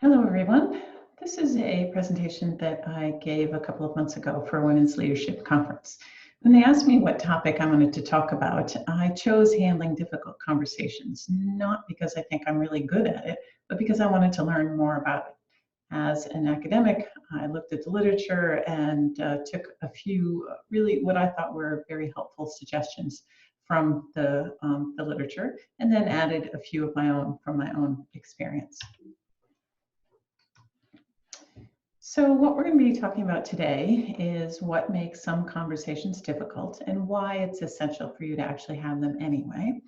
Hello, everyone. This is a presentation that I gave a couple of months ago for a Women's Leadership Conference. When they asked me what topic I wanted to talk about, I chose handling difficult conversations, not because I think I'm really good at it, but because I wanted to learn more about it. As an academic, I looked at the literature and took a few really what I thought were very helpful suggestions from the literature, and then added a few of my own from my own experience. So what we're going to be talking about today is what makes some conversations difficult and why it's essential for you to actually have them anyway,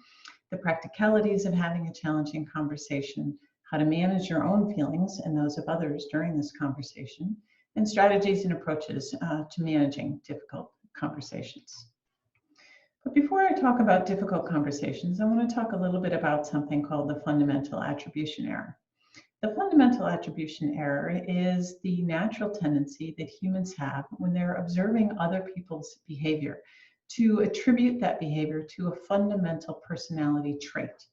the practicalities of having a challenging conversation, how to manage your own feelings and those of others during this conversation, and strategies and approaches to managing difficult conversations. But before I talk about difficult conversations, I want to talk a little bit about something called the fundamental attribution error. The fundamental attribution error is the natural tendency that humans have when they're observing other people's behavior to attribute that behavior to a fundamental personality trait.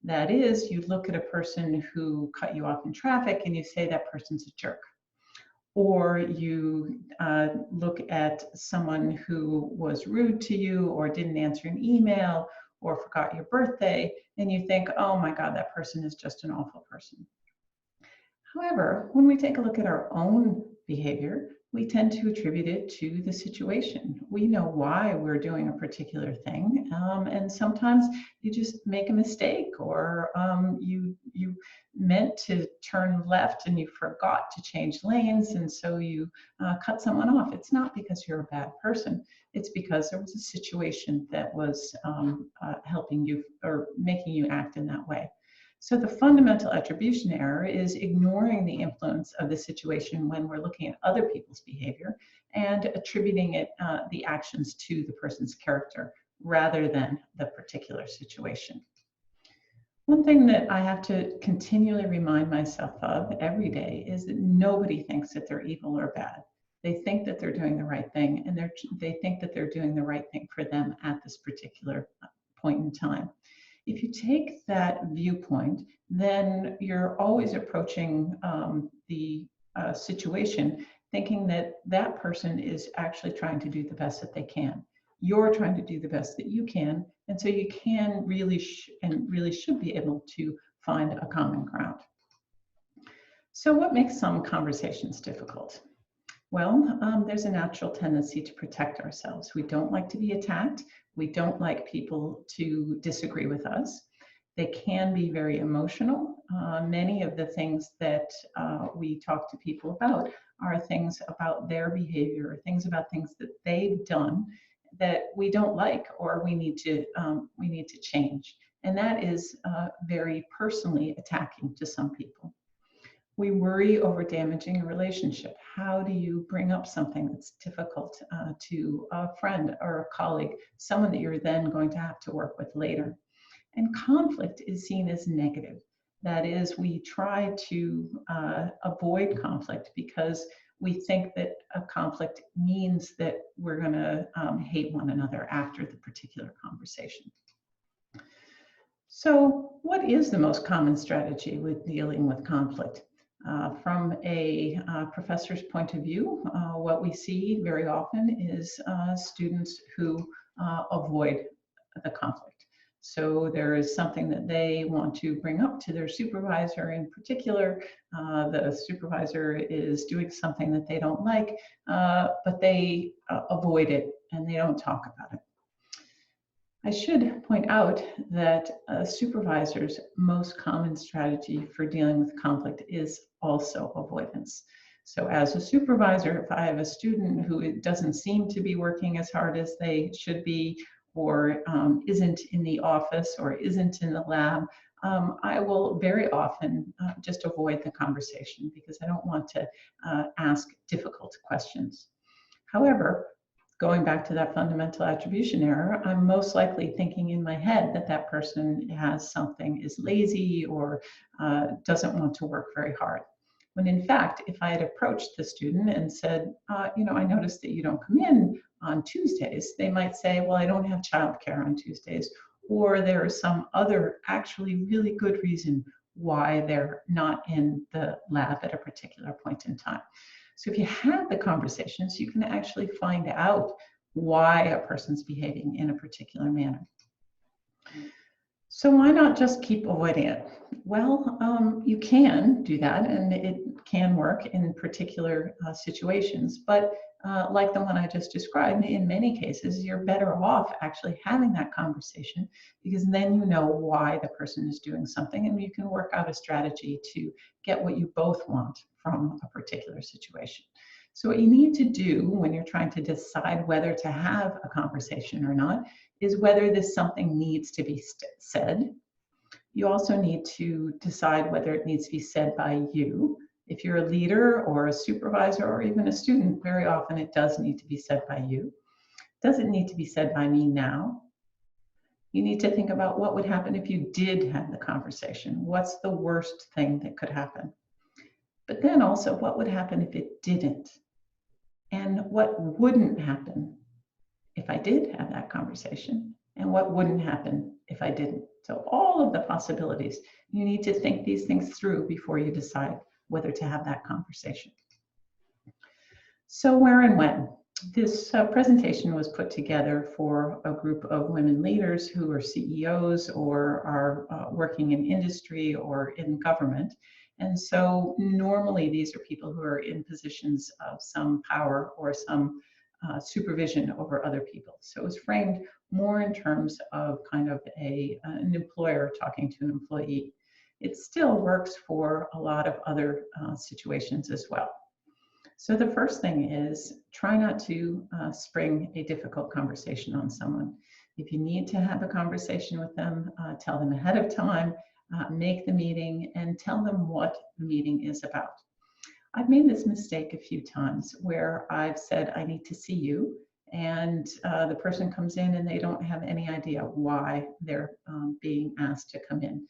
That is, you look at a person who cut you off in traffic and you say that person's a jerk. Or you look at someone who was rude to you or didn't answer an email or forgot your birthday, and you think, oh my God, that person is just an awful person. However, when we take a look at our own behavior, we tend to attribute it to the situation. We know why we're doing a particular thing, and sometimes you just make a mistake, or you meant to turn left and you forgot to change lanes, and so you cut someone off. It's not because you're a bad person. It's because there was a situation that was helping you or making you act in that way. So the fundamental attribution error is ignoring the influence of the situation when we're looking at other people's behavior and attributing it, the actions to the person's character rather than the particular situation. One thing that I have to continually remind myself of every day is that nobody thinks that they're evil or bad. They think that they're doing the right thing, and they think that they're doing the right thing for them at this particular point in time. If you take that viewpoint, then you're always approaching the situation thinking that that person is actually trying to do the best that they can. You're trying to do the best that you can, and so you can really should be able to find a common ground. So what makes some conversations difficult? Well, there's a natural tendency to protect ourselves. We don't like to be attacked. We don't like people to disagree with us. They can be very emotional. Many of the things that we talk to people about are things about their behavior, or things about things that they've done that we don't like, or we need to change. And that is very personally attacking to some people. We worry over damaging a relationship. How do you bring up something that's difficult to a friend or a colleague, someone that you're then going to have to work with later? And conflict is seen as negative. That is, we try to avoid conflict because we think that a conflict means that we're going to hate one another after the particular conversation. So what is the most common strategy with dealing with conflict? From a professor's point of view, what we see very often is students who avoid the conflict. So there is something that they want to bring up to their supervisor in particular. The supervisor is doing something that they don't like, but they avoid it and they don't talk about it. I should point out that a supervisor's most common strategy for dealing with conflict is also avoidance. So as a supervisor, if I have a student who doesn't seem to be working as hard as they should be, or isn't in the office or isn't in the lab, I will very often just avoid the conversation because I don't want to ask difficult questions. However, going back to that fundamental attribution error, I'm most likely thinking in my head that that person has something, is lazy, or doesn't want to work very hard. When in fact, if I had approached the student and said, I noticed that you don't come in on Tuesdays, they might say, well, I don't have childcare on Tuesdays, or there is some other actually really good reason why they're not in the lab at a particular point in time. So if you have the conversations, you can actually find out why a person's behaving in a particular manner. So why not just keep avoiding it? Well, you can do that, and it can work in particular situations. But like the one I just described, in many cases, you're better off actually having that conversation, because then you know why the person is doing something, and you can work out a strategy to get what you both want from a particular situation. So what you need to do when you're trying to decide whether to have a conversation or not is whether this something needs to be said. You also need to decide whether it needs to be said by you. If you're a leader or a supervisor or even a student, very often it does need to be said by you. Does it need to be said by me now? You need to think about what would happen if you did have the conversation. What's the worst thing that could happen? But then also, what would happen if it didn't? And what wouldn't happen if I did have that conversation? And what wouldn't happen if I didn't? So all of the possibilities, you need to think these things through before you decide whether to have that conversation. So where and when? This presentation was put together for a group of women leaders who are CEOs or are working in industry or in government. And so normally these are people who are in positions of some power or some supervision over other people. So it was framed more in terms of kind of an employer talking to an employee. It still works for a lot of other situations as well. So the first thing is try not to spring a difficult conversation on someone. If you need to have a conversation with them, tell them ahead of time, make the meeting, and tell them what the meeting is about. I've made this mistake a few times where I've said, I need to see you, and the person comes in and they don't have any idea why they're being asked to come in.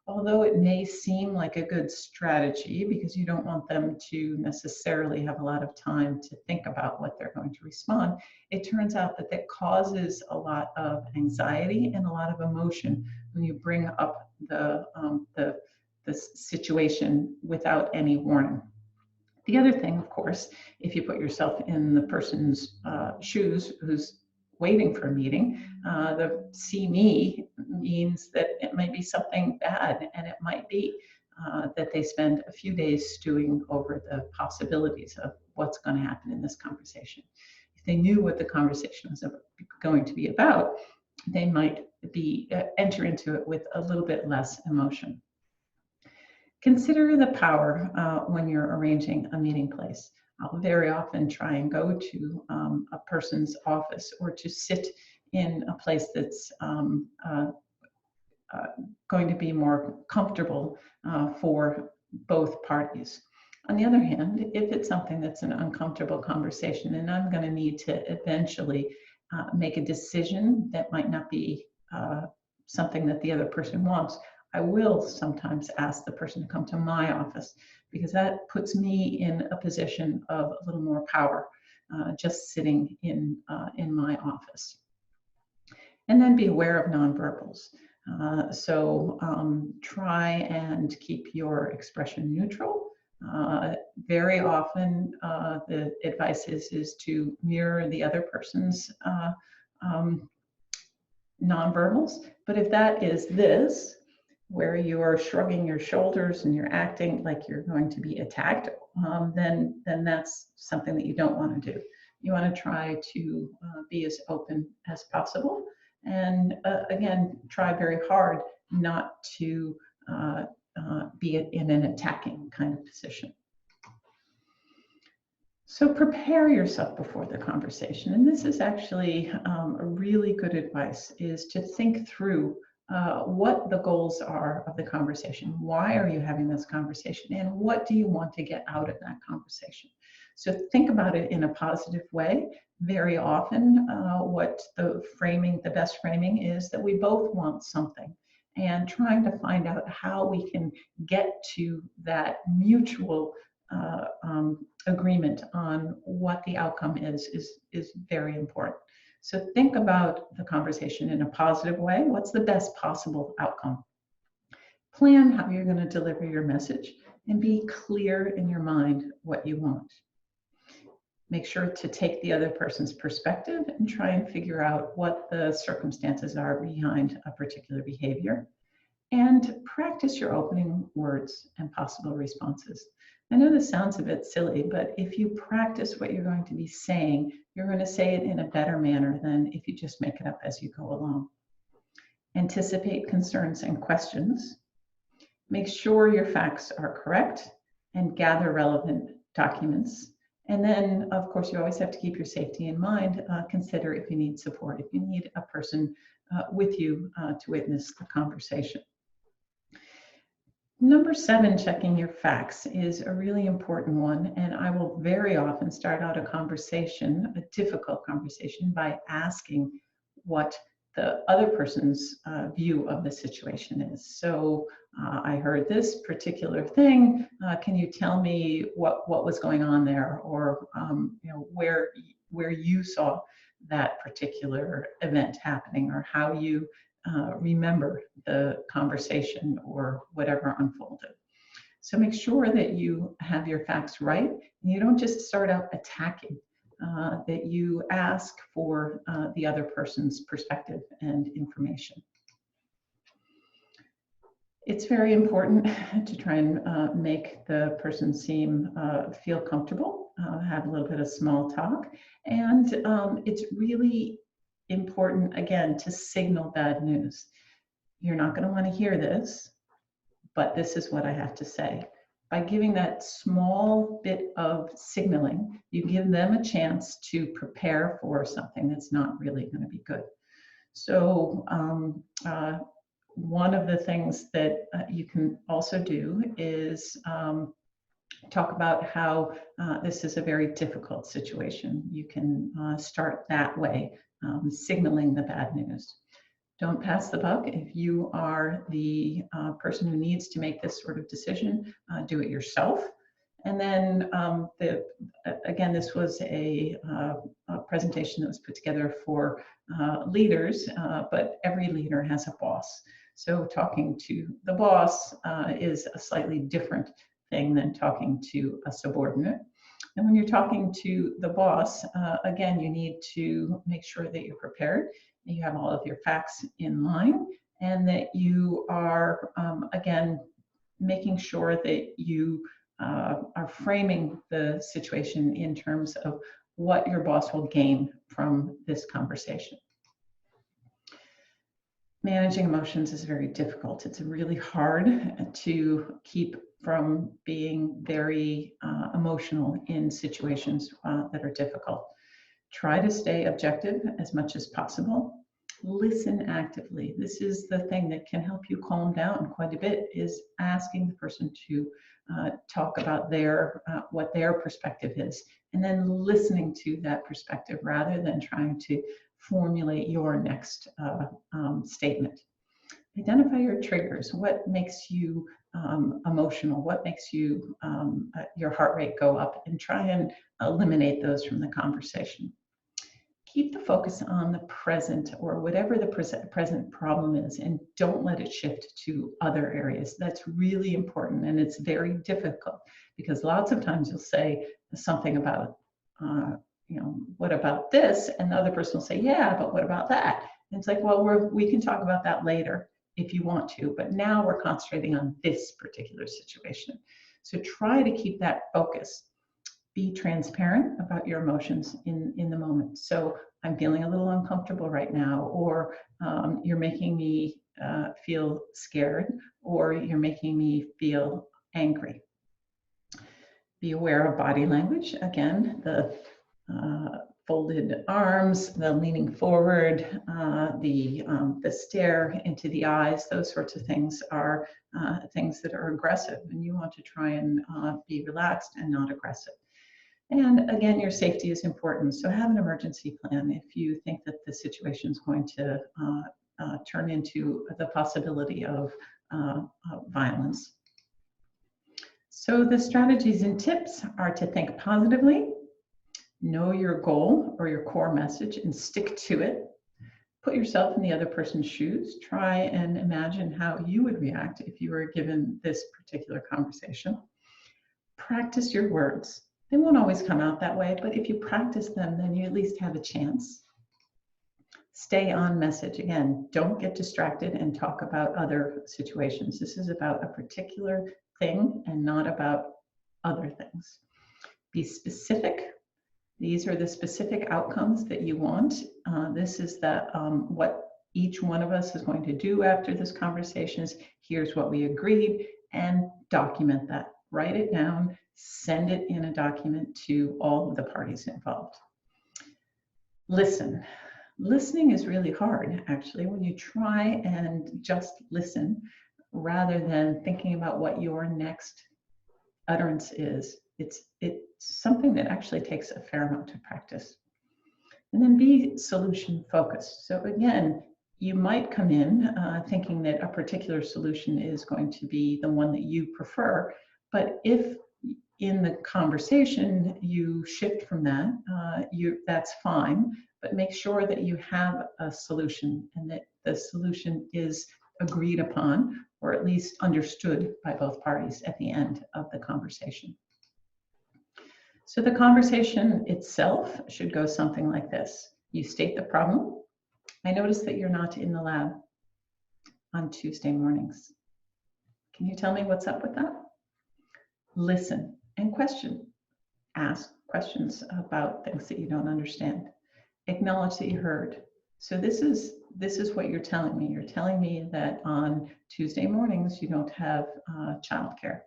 Although it may seem like a good strategy because you don't want them to necessarily have a lot of time to think about what they're going to respond, it turns out that that causes a lot of anxiety and a lot of emotion when you bring up the situation without any warning. The other thing, of course, if you put yourself in the person's shoes who's waiting for a meeting, the see me means that it might be something bad, and it might be that they spend a few days stewing over the possibilities of what's going to happen in this conversation. If they knew what the conversation was going to be about, they might enter into it with a little bit less emotion. Consider the power when you're arranging a meeting place. I'll very often try and go to a person's office or to sit in a place that's going to be more comfortable for both parties. On the other hand, if it's something that's an uncomfortable conversation and I'm going to need to eventually make a decision that might not be something that the other person wants, I will sometimes ask the person to come to my office, because that puts me in a position of a little more power, just sitting in my office. And then be aware of nonverbals. So try and keep your expression neutral. Very often the advice is to mirror the other person's nonverbals. But if that is this, where you are shrugging your shoulders and you're acting like you're going to be attacked, then that's something that you don't want to do. You want to try to be as open as possible. And again, try very hard not to be in an attacking kind of position. So prepare yourself before the conversation. And this is actually a really good advice, is to think through what the goals are of the conversation. Why are you having this conversation? And what do you want to get out of that conversation? So think about it in a positive way. Very often, what the best framing is that we both want something, and trying to find out how we can get to that mutual agreement on what the outcome is very important. So think about the conversation in a positive way. What's the best possible outcome? Plan how you're going to deliver your message and be clear in your mind what you want. Make sure to take the other person's perspective and try and figure out what the circumstances are behind a particular behavior. And practice your opening words and possible responses. I know this sounds a bit silly, but if you practice what you're going to be saying, you're going to say it in a better manner than if you just make it up as you go along. Anticipate concerns and questions. Make sure your facts are correct and gather relevant documents. And then, of course, you always have to keep your safety in mind. Consider if you need support, if you need a person with you to witness the conversation. Number 7, checking your facts, is a really important one. And I will very often start out a conversation, a difficult conversation, by asking what the other person's view of the situation is. So I heard this particular thing. Can you tell me what was going on there, or where you saw that particular event happening, or how you remember the conversation or whatever unfolded. So make sure that you have your facts right, and you don't just start out attacking. That you ask for the other person's perspective and information. It's very important to try and make the person feel comfortable, have a little bit of small talk, and it's really important, again, to signal bad news. You're not going to want to hear this, but this is what I have to say. By giving that small bit of signaling, you give them a chance to prepare for something that's not really going to be good. So one of the things that you can also do is talk about how this is a very difficult situation. You can start that way, signaling the bad news. Don't pass the buck. If you are the person who needs to make this sort of decision, do it yourself. And then, again, this was a presentation that was put together for leaders, but every leader has a boss. So talking to the boss is a slightly different thing than talking to a subordinate. And when you're talking to the boss, again, you need to make sure that you're prepared, that you have all of your facts in line, and that you are, again, making sure that you are framing the situation in terms of what your boss will gain from this conversation. Managing emotions is very difficult. It's really hard to keep from being very emotional in situations that are difficult. Try to stay objective as much as possible. Listen actively. This is the thing that can help you calm down quite a bit, is asking the person to talk about what their perspective is, and then listening to that perspective rather than trying to formulate your next statement. Identify your triggers. What makes you emotional? What makes you your heart rate go up? And try and eliminate those from the conversation. Keep the focus on the present, or whatever the present problem is, and don't let it shift to other areas. That's really important, and it's very difficult, because lots of times you'll say something about, what about this? And the other person will say, yeah, but what about that? And it's like, well, we can talk about that later if you want to, but now we're concentrating on this particular situation. So try to keep that focus. Be transparent about your emotions in the moment. So I'm feeling a little uncomfortable right now, or you're making me feel scared, or you're making me feel angry. Be aware of body language. Again, the folded arms, the leaning forward, the stare into the eyes, those sorts of things are things that are aggressive, and you want to try and be relaxed and not aggressive. And again, your safety is important. So have an emergency plan if you think that the situation is going to turn into the possibility of violence. So the strategies and tips are to think positively, know your goal or your core message and stick to it, Put yourself in the other person's shoes. Try and imagine how you would react if you were given this particular conversation. Practice your words. They won't always come out that way, but if you practice them, then you at least have a chance. Stay on message. Again, don't get distracted and talk about other situations. This is about a particular thing and not about other things. Be specific. These are the specific outcomes that you want. This is what each one of us is going to do after this conversation is here's what we agreed, and document that. Write it down, send it in a document to all of the parties involved. Listen. Listening is really hard, actually, when you try and just listen rather than thinking about what your next utterance is. It's something that actually takes a fair amount of practice. And then be solution focused. So again, you might come in thinking that a particular solution is going to be the one that you prefer, but if in the conversation you shift from that, that's fine, but make sure that you have a solution and that the solution is agreed upon or at least understood by both parties at the end of the conversation. So the conversation itself should go something like this. You state the problem. I notice that you're not in the lab on Tuesday mornings. Can you tell me what's up with that? Listen and question. Ask questions about things that you don't understand. Acknowledge that you heard. So this is what you're telling me. You're telling me that on Tuesday mornings you don't have childcare.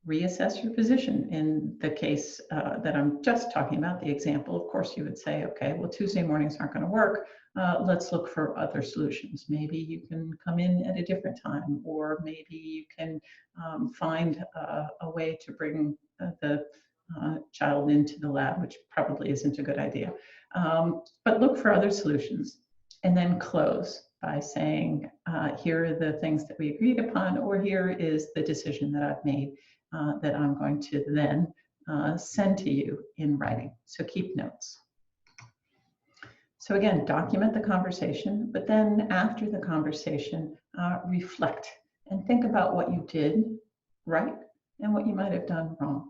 Reassess your position. In the case that I'm just talking about, the example, of course, you would say, okay, well, Tuesday mornings aren't going to work. Let's look for other solutions. Maybe you can come in at a different time, or maybe you can find a way to bring the child into the lab, which probably isn't a good idea. But look for other solutions, and then close by saying, here are the things that we agreed upon, or here is the decision that I've made that I'm going to then send to you in writing. So keep notes. So again, document the conversation, but then after the conversation, reflect and think about what you did right and what you might have done wrong.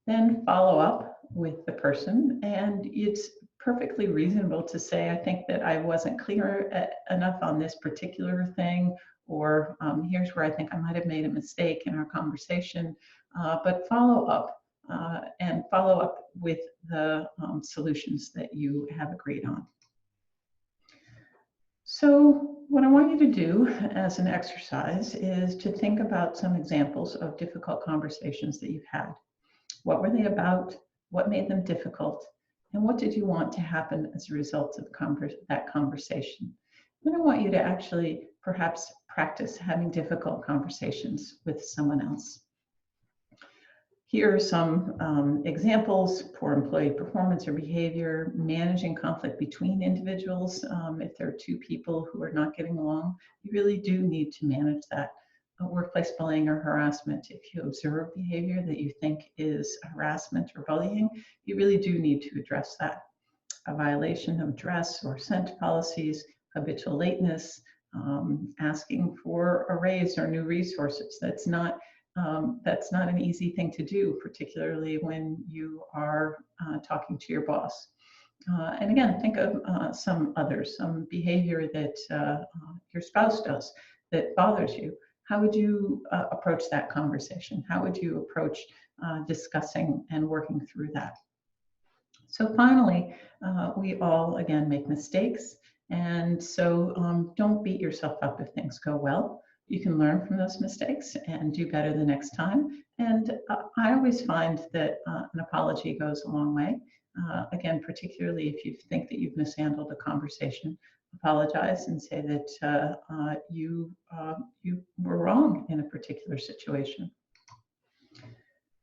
Then follow up with the person, and it's perfectly reasonable to say, I think that I wasn't clear enough on this particular thing, or here's where I think I might have made a mistake in our conversation, but follow up and follow up with the solutions that you have agreed on. So what I want you to do as an exercise is to think about some examples of difficult conversations that you've had. What were they about? What made them difficult? And what did you want to happen as a result of that conversation? Then I want you to actually perhaps practice having difficult conversations with someone else. Here are some examples: poor employee performance or behavior, managing conflict between individuals. If there are two people who are not getting along, you really do need to manage that. Workplace bullying or harassment. If you observe behavior that you think is harassment or bullying, you really do need to address that. A violation of dress or scent policies, habitual lateness, asking for a raise or new resources. That's not an easy thing to do, particularly when you are talking to your boss. And again, think of some behavior that your spouse does that bothers you. How would you approach that conversation? How would you approach discussing and working through that? So finally, we all, again, make mistakes. And so don't beat yourself up if things go well. You can learn from those mistakes and do better the next time. And I always find that an apology goes a long way. Again, particularly if you think that you've mishandled a conversation, apologize and say that you were wrong in a particular situation.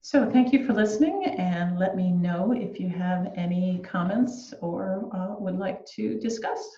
So thank you for listening, and let me know if you have any comments or would like to discuss.